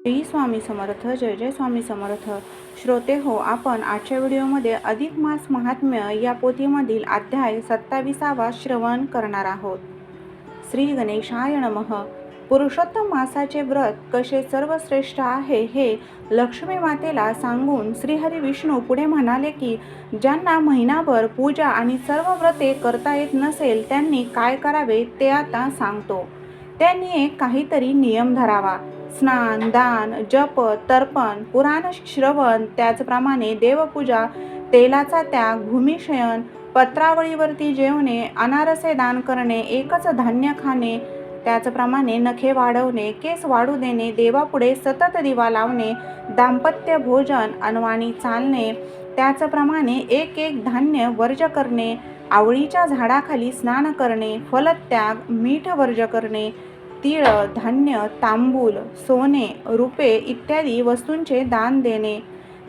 श्री स्वामी समर्थ. जय जय स्वामी समर्थ. श्रोते हो, आपण आजच्या व्हिडिओमध्ये अधिक मास महात्म्य या पोथीमधील अध्याय 27वा श्रवण करणार आहोत. श्री गणेशाय नमः. पुरुषोत्तम मासाचे व्रत कसे सर्वश्रेष्ठ आहे हे लक्ष्मी मातेला सांगून श्रीहरी विष्णू पुढे म्हणाले की ज्यांना महिनाभर पूजा आणि सर्व व्रते करता येत नसेल त्यांनी काय करावे ते आता सांगतो. त्यांनी एक काहीतरी नियम धरावा. स्नान, दान, जप, तर्पण, पुराण श्रवण, त्याचप्रमाणे देवपूजा, तेलाचा त्याग, भूमिशयन, पत्रावळीवरती जेवणे, अनारसे दान करणे, एकच धान्य खाणे, त्याचप्रमाणे नखे वाढवणे, केस वाढू देणे, देवापुढे सतत दिवा लावणे, दाम्पत्य भोजन, अनवाणी चालणे, त्याचप्रमाणे एक एक धान्य वर्ज करणे, आवळीच्या झाडाखाली स्नान करणे, फलत्याग, मीठ वर्ज करणे, तीळ, धान्य, तांबूल, सोने, रुपे इत्यादी वस्तूंचे दान देणे,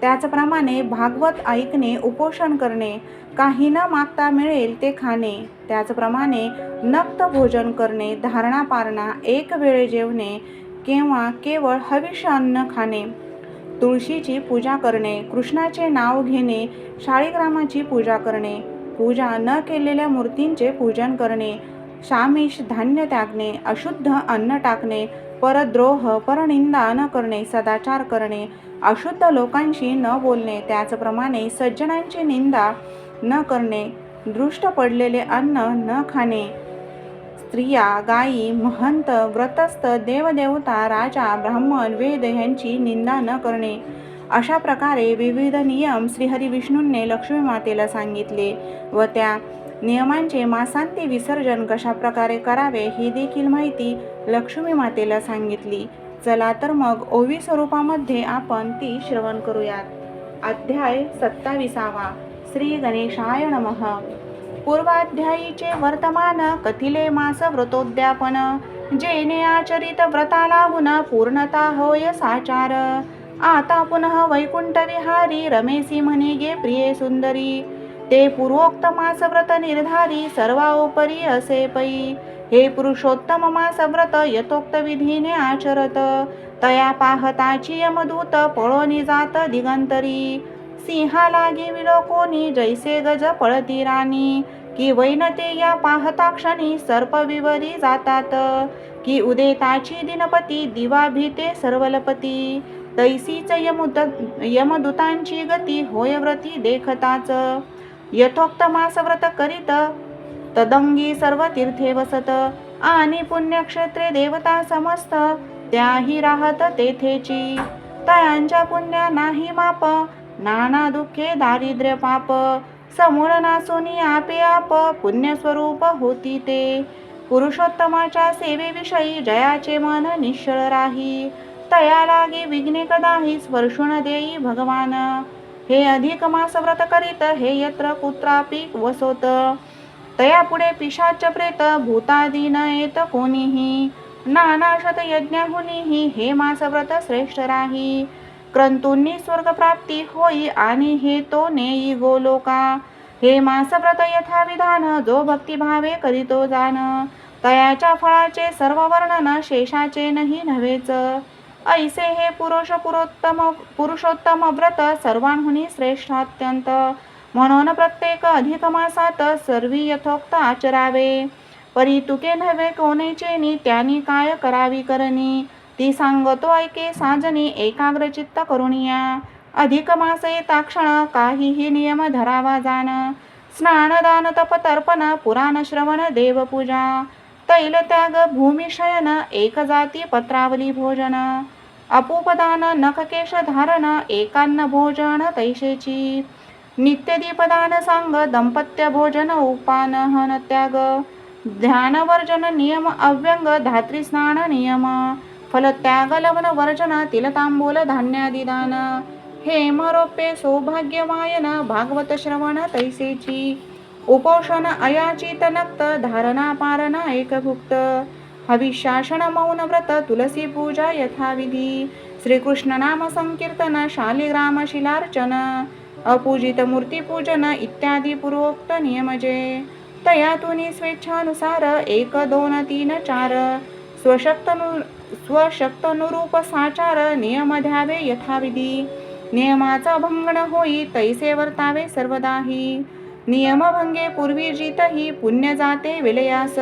त्याचप्रमाणे भागवत ऐकणे, उपोषण करणे, काही न मागता मिळेल ते खाणे, त्याचप्रमाणे नक्त भोजन करणे, धारणा पारणा, एक वेळ जेवणे किंवा केवळ हविष्य अन्न खाणे, तुळशीची पूजा करणे, कृष्णाचे नाव घेणे, शाळीग्रामाची पूजा करणे, पूजा न केलेल्या मूर्तींचे पूजन करणे, शामिष धान्य त्यागणे, अशुद्ध अन्न टाकणे, परद्रोह, परनिंदा न करणे, सदाचार करणे, अशुद्ध लोकांशी न बोलणे, त्याचप्रमाणे सज्जनांची निंदा न करणे, दृष्ट पडलेले अन्न न खाणे, स्त्रिया, गायी, महंत, व्रतस्थ, देवदेवता, राजा, ब्राह्मण, वेद यांची निंदा न करणे, अशा प्रकारे विविध नियम श्रीहरी विष्णूंनी लक्ष्मी मातेला सांगितले व त्या नियमांचे मासांती विसर्जन कशा प्रकारे करावे ही देखील माहिती लक्ष्मी मातेला सांगितली. चला तर मग ओवी स्वरूपामध्ये आपण ती श्रवण करूयात. अध्याय 27वा. श्री गणेशाय नमः. पूर्वाध्यायीचे वर्तमान कथिले मास व्रतोद्यापन, जेने आचरित व्रताला हुन पूर्णता होय साचार. आता पुनः वैकुंठ विहारी रमेसी म्हणे गे प्रिये सुंदरी, ते पूर्वोक्त मास व्रत निर्धारी सर्वाओपरी असे पै. हे पुरुषोत्तम मास व्रत यथोक्त विधीने आचरत, तया पाहताची यमदूत पळोनी जात दिगंतरी. सिंहा लागी विलोकोनी जैसे गज पळती राणी, की वैनते या पाहता क्षणी सर्प विवरी जातात. की उदेताची दिनपती दिवा भीते सर्वलपती, तैसीच यमदूतांची गती होय व्रती देखताच. यथोक्त मास व्रत करीत तदंगी सर्व तीर्थे वसत, आणि पुण्यक्षेत्रे देवता समस्त त्याही राहत तेथेची. तयांच्या पुण्या नाही माप, नाना दुःखे दारिद्र्य पाप, समूळ नासोनी आपे आप पुण्यस्वरूप होती ते. पुरुषोत्तमाच्या सेवेविषयी जयाचे मन निश्चळ राही, तया लागे विघ्ने कदाही स्पर्शुन देई भगवान. हे अधिक मास व्रत करीत हे यत्र कुत्रापि वसोत, तया पुढे पिशाच प्रेत भूतादी न येत कोणीही. नानाशत यज्ञाहुनीही हे मास व्रत श्रेष्ठ राही, क्रंतूंनी स्वर्ग प्राप्ती होई आणि हे तो नेई गोलोका. हे मास व्रत यथाविधान जो भक्तिभावे करीतो जाण, तयाच्या फळाचे सर्व वर्णन शेषाचे नाही नव्हेच. ऐसे हे पुरुषोत्तम व्रत सर्वांहुनी श्रेष्ठ अत्यंत, म्हणून प्रत्येक अधिक मासात सर्वी यथोक्त आचरावे. परी तुके नव्हे कोणेचेनी त्यांनी काय करावी करणी, ती सांगतो ऐके साजनी एकाग्रचित्त करुणिया. अधिक मास येता क्षण काहीही नियम धरावा जाण, स्नान, दान, तप, तर्पण, पुराण श्रवण, देवपूजा, तैल त्याग, भूमिशयन, एक जाती पत्रावली भोजन, अपूपदान, नखकेश धारण, एकान्न भोजन तैशेची, नित्यदीपदान सांग, दंपत्य भोजन, उपानहन त्याग, ध्यान वर्जन नियम, अव्यंग धात्री स्नान नियम, फलत्याग, लवण वर्जन, तिलतांबूल धान्यादिदान, हेम रोपे सौभाग्यवायन, भागवत श्रवण तैसेची, उपोषण अयाचित नक्त, धारणा पारणा एकभुक्त, हविशासन मौन व्रत, तुलसी पूजा यथाविधी, श्रीकृष्ण नाम संकीर्तन, शालिग्राम शिलार्चन, अपूजित मूर्ती पूजन इत्यादी पूर्वोक्त नियमजे. तयातून स्वेच्छानुसार 1, 2, 3, 4 स्वशक्तनुरूप साचार नियम द्यावे यथाविधी. नियमाचा भंग न होई तैसे वर्तावे सर्वदाही. नियमभंगे पूर्वी जितही पुण्य जाते विलयास.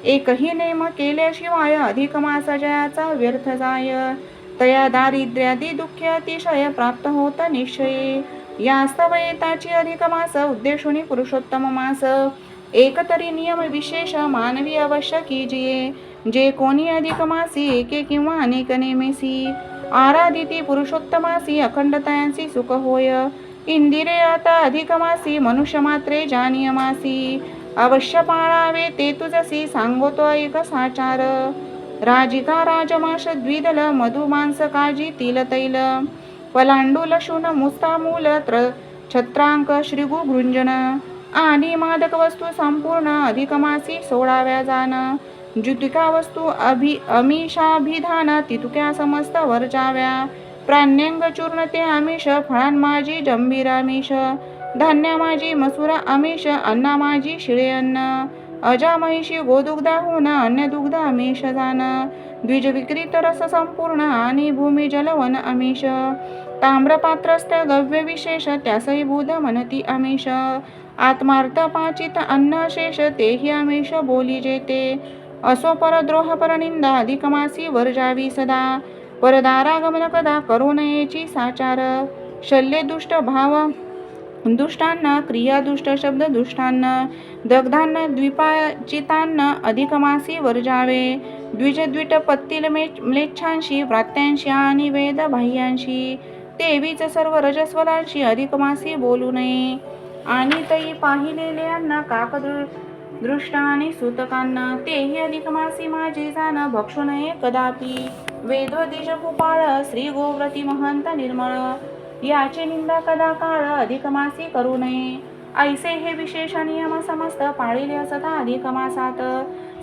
एकही नेम केल्याशिवाय अधिक मास जयाचा व्यर्थ जाय. तया दारिद्र्यादी दुःखे अतिशय प्राप्त होत निश्चये. यास्तव येताची अधिक मास उद्देशुनी पुरुषोत्तम मास. एक तरी नियम विशेष मानवी अवश्य कीजिये. जे कोणी अधिक मासी एके किंवा अनेक नेमेसी. आराधिती पुरुषोत्तमासी अखंडतयांसी सुख होय. इंदिरे आता अधिक मासी मनुष्य मात्रे ज्या नियमासी. अवश्य पाळावे ते तुझसी सांगतो ऐक साचार. राजिका राजमाश द्विदल मधु मांस काजी तिल तैल. पलांडूल शून मुस्तामूल छत्रांक श्रीगु गृंजन. आणि मादक वस्तू संपूर्ण अधिक मासी सोडाव्या जाण. जुतिका वस्तू अमिषाभिधान तितुक्या समस्त वर्जाव्या. प्राण्यंग चूर्ण ते आमिष फळां माझी जंभीर आमिष. धान्य माझी मसुरा आमिष अन्ना माझी शिळे अन्न. अजा महिषी गोदुग्धाहून अन्य दुग्ध आमिष जाण. द्विज विक्रीत रस संपूर्ण आणि भूमी जलवन आमिष. ताम्रपात्रस्थ गव्य विशेष त्यासही बुध म्हणती आमिष. आत्मार्थ पाचित अन्न शेष तेही आमिष बोली जेते. असो परद्रोह परनिंदा अधिक मासी वर्जावी सदा. परदारागमन कदा करू नयेची साचार. शल्ये दुष्ट भाव दुष्टांना क्रिया दुष्ट शब्द दुष्टांना. दग्धांना द्विपाचितांना अधिक मासी वर्जावे. द्विज पत्तील म्लेच्छांशी व्रात्यांशी आणि वेद बाह्यांशी. तेवीच सर्व रजस्वलांशी अधिक मासी बोलू नये. आणि तई पाहिलेल्यांना काकदृष्ट आणि सूतकांना. तेही अधिक मासी माझी जाण भक्षू नये कदापि. वेदोदिश कुपाळ श्री गोव्रती महंत निर्मळ. याचे निंदा कदा काळ अधिक मासी करू नये. ऐसे हे विशेष नियम समस्त पाळिले असता अधिक मासात.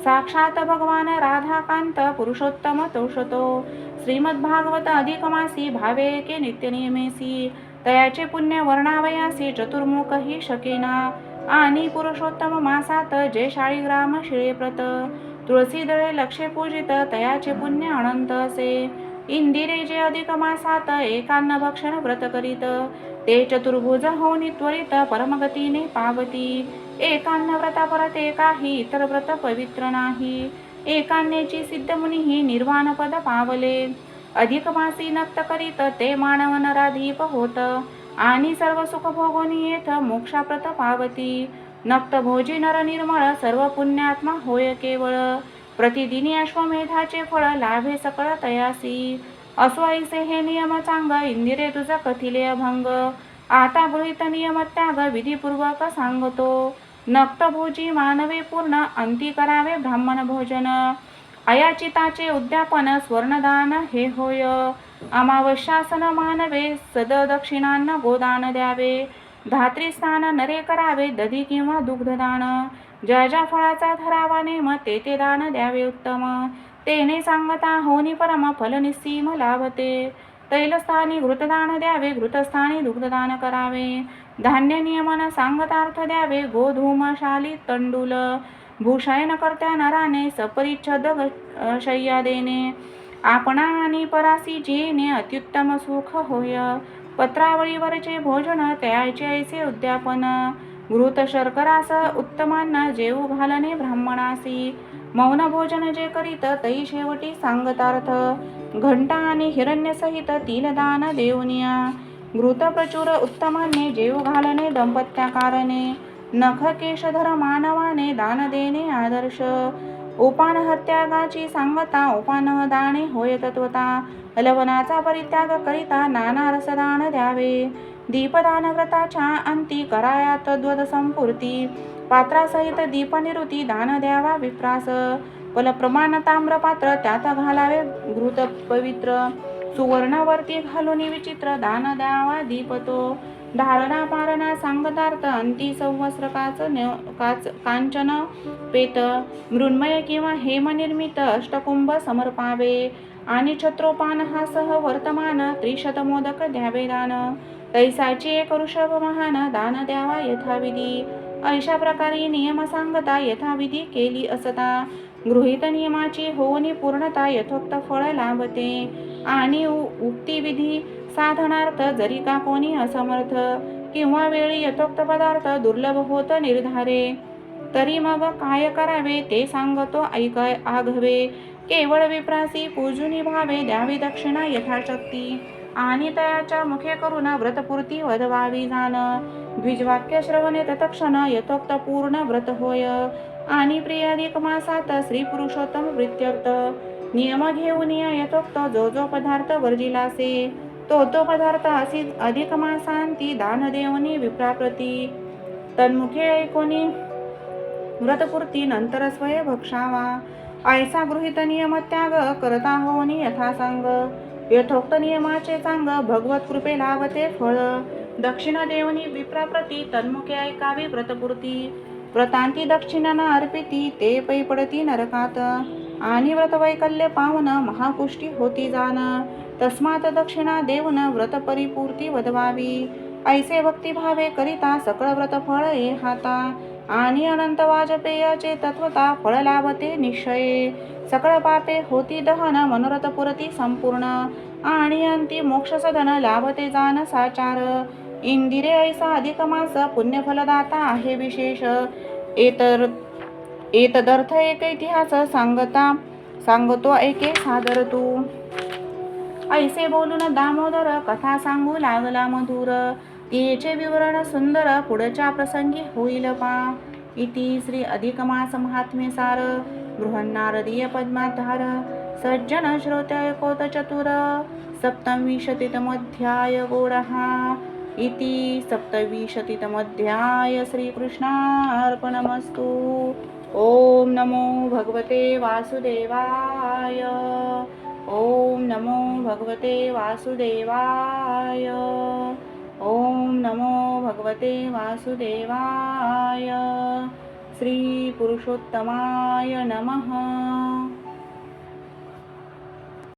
साक्षात भगवान राधाकांत पुरुषोत्तम तोषतो. श्रीमद्भागवत अधिक मासी भावे के नित्य नियमेसी. तयाचे पुण्य वर्णावयासी चतुर्मुखही शकेना. आणि पुरुषोत्तम मासात जे शाळीग्राम शिळेप्रत. तुळसी दळे लक्षे पूजित तयाचे पुण्य अनंत असे. इंदिरे जे अधिक मासात एकान्न भक्षण व्रत करीत. ते चतुर्भुज होऊन त्वरित परमगतीने पावती. एकान्न व्रता परत एकाही इतर व्रत पवित्र नाही. एकान्नेची सिद्ध मुनीही निर्वाण पद पावले. अधिक मासी नक्त करीत ते मानव नराधीप होत. आणि सर्व सुख भोगून येथ मोक्षाप्रत पावती. नक्त भोजी नर निर्मळ सर्व पुण्यात्मा होय केवळ. प्रतिदिनी अश्वमेधाचे फळ लाभे सकळ तयासी. असो ऐसे हे नियम चांग इंदिरे तुझा कथिले अभंग. आता गृहीत नियम त्याग विधीपूर्वक सांगतो. नक्त भोजी मानवे पूर्ण अंती करावे ब्राह्मण भोजन. अयाचिताचे उद्यापन स्वर्णदान हे होय. अमावस्यासन मानवे सददक्षिणांना गोदान द्यावे. धात्रीस्थान नरे करावे दधी किंवा दुग्धदान. ज्या ज्या फळाचा धरावा नेम ते ते दान द्यावे उत्तम. तेने सांगता होनी परम फल निस्सीम लाभते. तैलस्थानी घृतदान द्यावे घृतस्थानी दुग्धदान करावे. धान्य नियमन सांगतार्थ द्यावे गोधूमशाली तंडूल. भूषयन करत्या नराने सपरिच्छद शय्या देणे. आपणा आणि परासी जेणे अत्युत्तम सुख होय. पत्रावळीवरचे भोजन त्याचे ऐसे उद्यापन. घृत शर्करास उत्तमांना जेऊ घालणे ब्राह्मणासी. मौन भोजन जे करीत तै शेवटी सांगतार्थ. घंटा आणि हिरण्यसहित तिलदान देऊनिया. घृत प्रचुर उत्तमांनी जेऊ घालणे दंपत्याकारणे. नख केशधर मानवाने दान देणे आदर्श. उपान हत्यागाची सांगता उपान दाणे होय तत्वता. लवणाचा परित्याग करिता नाना रसदान द्यावे. दीपदान व्रताच्या अंती कराया तद्वद संपूर्ती. पात्रासहित दीपनिरुती दान द्यावा विप्रास. फलप्रमाण ताम्रपात्र त्यात घालावे घृत पवित्र. सुवर्णवर्ती घालून विचित्र दान द्यावा दीपतो. धारणा पारणा सांगतार्थ अंती संवस्त्र कांचन पेत. मृण्मय किंवा हेमनिर्मित अष्टकुंभ समर्पावे. आणि छत्रोपान हा सह वर्तमान त्रिशतमोदक द्यावे दान. तैसाची एक ऋषभ महान दान द्यावा यथाविधी. अशा प्रकारे नियम सांगता यथाविधी केली असता. गृहीत नियमाची होऊनी पूर्णता यथोक्त फळ लाभते आणि उक्तीविधी साधनार्थ जरी का कोणी असमर्थ किंवा वेळी यथोक्त पदार्थ दुर्लभ होत निर्धारे तरी मग काय करावे ते सांगतो ऐकाय आघवे केवळ विप्रासी पूजुनी भावे द्यावी दक्षिणा यथाशक्ती आणि तयाच्या मुखे करून व्रतपूर्ती वधवावी जाण द्विजवाक्य श्रवणे तत्क्षण यथोक्त पूर्ण व्रत होय आणि प्रियाधिक मासात श्री पुरुषोत्तम प्रित्यर्थ नियम घेऊन यथोक्त जो जो पदार्थ वर्जिलासे तो पदार्थ असी अधिक मासांती दान देवनी विप्राप्रती तन्मुखे ऐकोनी व्रतपूर्ती नंतर स्वय भक्षावा ऐसा गृहीत नियम त्याग करता होनी यथासांग यथोक्त नियमाचे चांग भगवत कृपे लाभते फळ दक्षिण देवनी विप्राप्रती तन्मुखे ऐकावी व्रतपूर्ती व्रतांती दक्षिणा न अर्पिती ते पै पडती नरकात आणि व्रतवैकल्य पावन महापुष्टी होती जाण तस्मात दक्षिणा देवन व्रत परिपूर्ती वधवावी ऐसे भक्तिभावे करिता सकळ व्रत फळ हे हाता आणि अनंत वाजपेयाचे तत्वता फळ लाभते निश्चये सकळ पापे होती दहन मनोरथ पुरती संपूर्ण आणि अंती मोक्ष सदन लाभते जाण साचार इंदिरे ऐसा अधिक मास पुण्यफलदाता आहे विशेष एतदर्थ एक इतिहास सांगतो ऐके सादर तू ऐसे बोलून दामोदर कथा सांगू लागला मधुर येचे विवरण सुंदर पुढच्या प्रसंगी होईल पा इति श्री अधिक मास महात्म्य सार बृहन्नारदीय पद्माधार सज्जन श्रोते ऐकोत चतुर सप्तविंशतितमोऽध्याय गोडहा इति सप्तविंशतितमोऽध्याय श्रीकृष्णार्पणमस्तु ओम नमो भगवते वासुदेवाय ओम नमो भगवते वासुदेवाय ओम नमो भगवते वासुदेवाय श्री पुरुषोत्तमाय नमः।